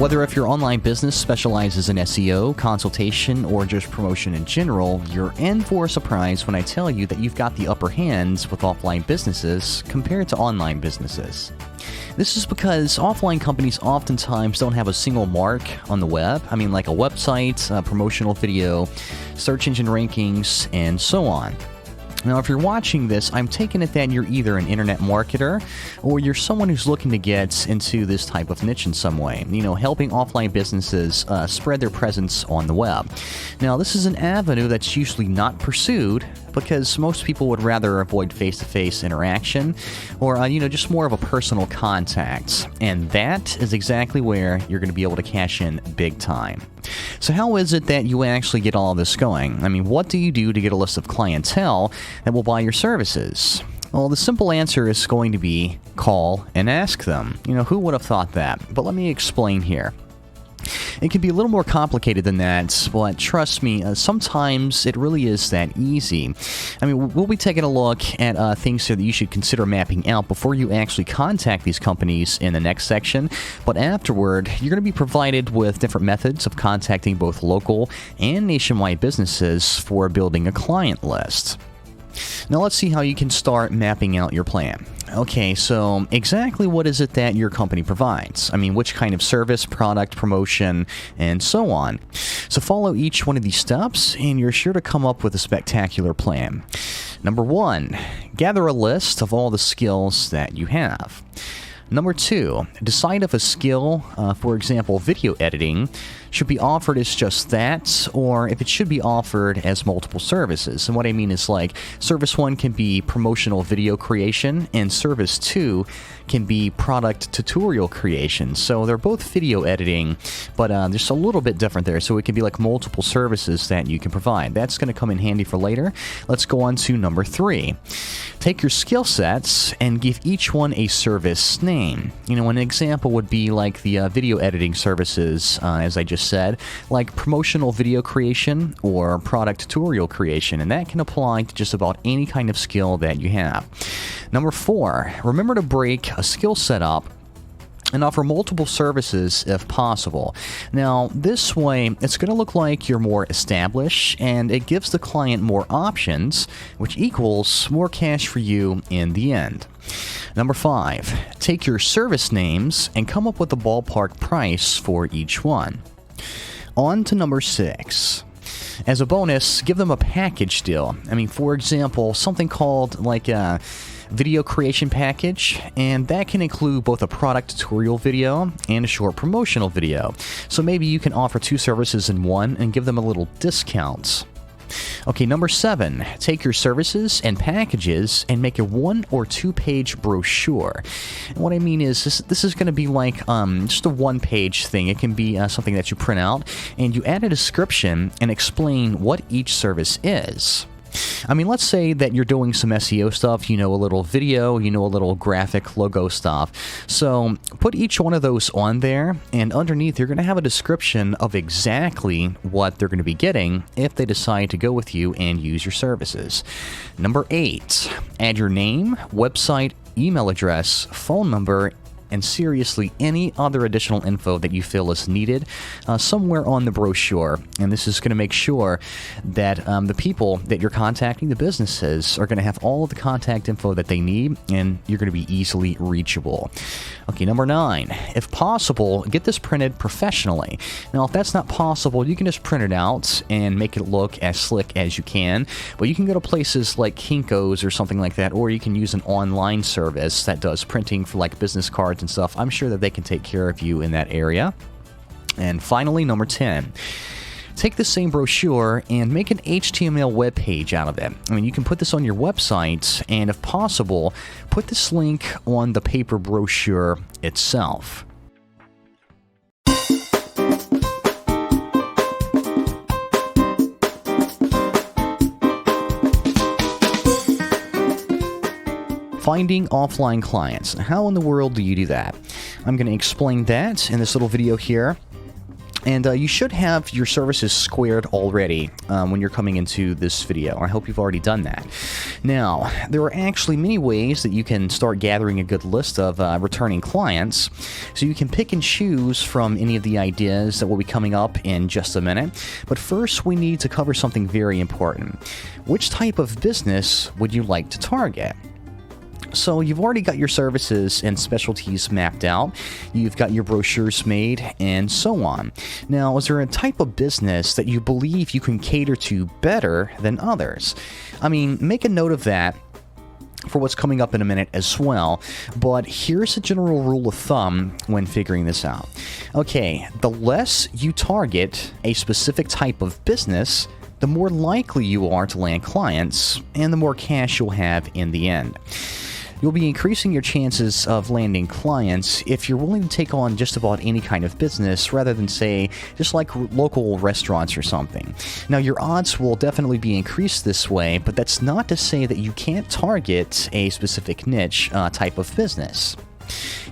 Whether if your online business specializes in SEO, consultation, or just promotion in general, you're in for a surprise when I tell you that you've got the upper hand with offline businesses compared to online businesses. This is because offline companies oftentimes don't have a single mark on the web. I mean, like a website, a promotional video, search engine rankings, and so on. Now, if you're watching this, I'm taking it that you're either an internet marketer or you're someone who's looking to get into this type of niche in some way, helping offline businesses spread their presence on the web. Now, this is an avenue that's usually not pursued because most people would rather avoid face-to-face interaction or, just more of a personal contact. And that is exactly where you're going to be able to cash in big time. So how is it that you actually get all of this going? I mean, what do you do to get a list of clientele that will buy your services? Well, the simple answer is going to be call and ask them. Who would have thought that? But let me explain here. It can be a little more complicated than that, but trust me, sometimes it really is that easy. I mean, we'll be taking a look at things here that you should consider mapping out before you actually contact these companies in the next section, but afterward, you're going to be provided with different methods of contacting both local and nationwide businesses for building a client list. Now let's see how you can start mapping out your plan. Okay, so exactly what is it that your company provides? I mean, which kind of service, product, promotion, and so on. So follow each one of these steps, and you're sure to come up with a spectacular plan. Number 1, gather a list of all the skills that you have. Number 2, decide if a skill, for example, video editing, should be offered as just that, or if it should be offered as multiple services. And what I mean is like, Service 1 can be promotional video creation, and Service 2 can be product tutorial creation. So they're both video editing, but there's a little bit different there. So it can be like multiple services that you can provide. That's going to come in handy for later. Let's go on to number 3. Take your skill sets and give each one a service name. An example would be like the video editing services, as I just said, like promotional video creation or product tutorial creation, and that can apply to just about any kind of skill that you have. Number 4, remember to break a skill set up and offer multiple services if possible. Now, this way, it's going to look like you're more established, and it gives the client more options, which equals more cash for you in the end. Number 5, take your service names and come up with a ballpark price for each one. On to number 6. As a bonus, give them a package deal. I mean, for example, something called like a video creation package, and that can include both a product tutorial video and a short promotional video. So maybe you can offer 2 services in one and give them a little discount. Okay, number 7, take your services and packages and make a 1 or 2 page brochure. And what I mean is this is going to be like just a 1-page thing. It can be something that you print out and you add a description and explain what each service is. I mean, let's say that you're doing some SEO stuff, a little video, a little graphic logo stuff. So put each one of those on there, and underneath you're going to have a description of exactly what they're going to be getting if they decide to go with you and use your services. Number 8, add your name, website, email address, phone number, and seriously any other additional info that you feel is needed somewhere on the brochure. And this is going to make sure that the people that you're contacting, the businesses, are going to have all of the contact info that they need, and you're going to be easily reachable. Okay, number 9, if possible, get this printed professionally. Now, if that's not possible, you can just print it out and make it look as slick as you can, but you can go to places like Kinko's or something like that, or you can use an online service that does printing for like business cards and stuff. I'm sure that they can take care of you in that area. And finally, number 10, take the same brochure and make an HTML web page out of it. I mean, you can put this on your website, and if possible, put this link on the paper brochure itself. Finding offline clients. How in the world do you do that? I'm going to explain that in this little video here. And you should have your services squared already when you're coming into this video. I hope you've already done that. Now, there are actually many ways that you can start gathering a good list of returning clients. So you can pick and choose from any of the ideas that will be coming up in just a minute. But first, we need to cover something very important. Which type of business would you like to target? So you've already got your services and specialties mapped out, you've got your brochures made, and so on. Now, is there a type of business that you believe you can cater to better than others? I mean, make a note of that for what's coming up in a minute as well, but here's a general rule of thumb when figuring this out. Okay, the less you target a specific type of business, the more likely you are to land clients, and the more cash you'll have in the end. You'll be increasing your chances of landing clients if you're willing to take on just about any kind of business rather than, say, just like local restaurants or something. Now, your odds will definitely be increased this way, but that's not to say that you can't target a specific niche type of business.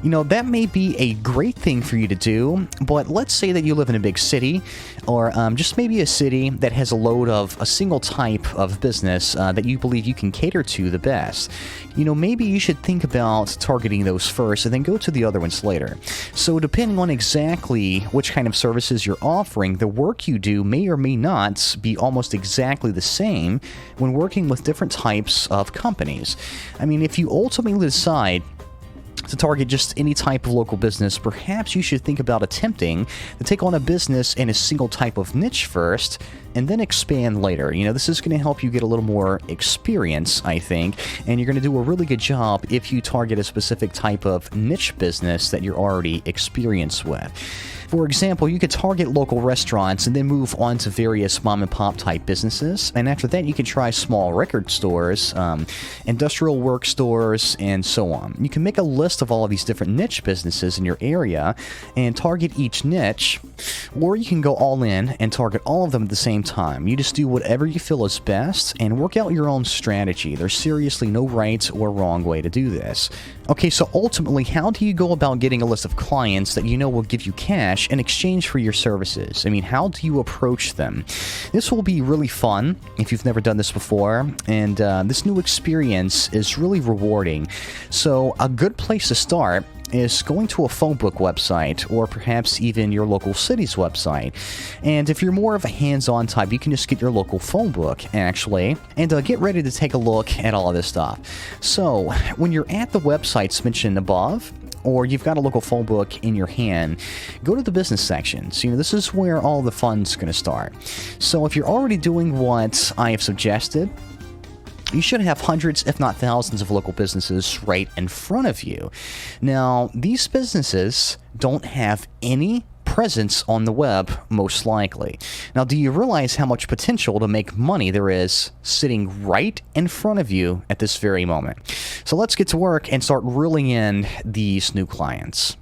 You know, that may be a great thing for you to do, but let's say that you live in a big city, or just maybe a city that has a load of a single type of business that you believe you can cater to the best. You know, maybe you should think about targeting those first and then go to the other ones later. So depending on exactly which kind of services you're offering, the work you do may or may not be almost exactly the same when working with different types of companies. I mean, if you ultimately decide to target just any type of local business, perhaps you should think about attempting to take on a business in a single type of niche first, and then expand later. You know, this is going to help you get a little more experience, I think, and you're going to do a really good job if you target a specific type of niche business that you're already experienced with. For example, you could target local restaurants and then move on to various mom-and-pop type businesses, and after that you can try small record stores, industrial work stores, and so on. You can make a list of all of these different niche businesses in your area and target each niche, or you can go all in and target all of them at the same time. You just do whatever you feel is best and work out your own strategy. There's seriously no right or wrong way to do this. Okay, so ultimately, how do you go about getting a list of clients that you know will give you cash in exchange for your services? I mean, how do you approach them? This will be really fun if you've never done this before, and this new experience is really rewarding. So a good place to start is going to a phone book website, or perhaps even your local city's website. And if you're more of a hands-on type, you can just get your local phone book, actually, and get ready to take a look at all of this stuff. So, when you're at the websites mentioned above, or you've got a local phone book in your hand, go to the business sections. You know, this is where all the fun's going to start. So if you're already doing what I have suggested, you should have hundreds, if not thousands, of local businesses right in front of you. Now, these businesses don't have any presence on the web, most likely. Now, do you realize how much potential to make money there is sitting right in front of you at this very moment? So let's get to work and start reeling in these new clients.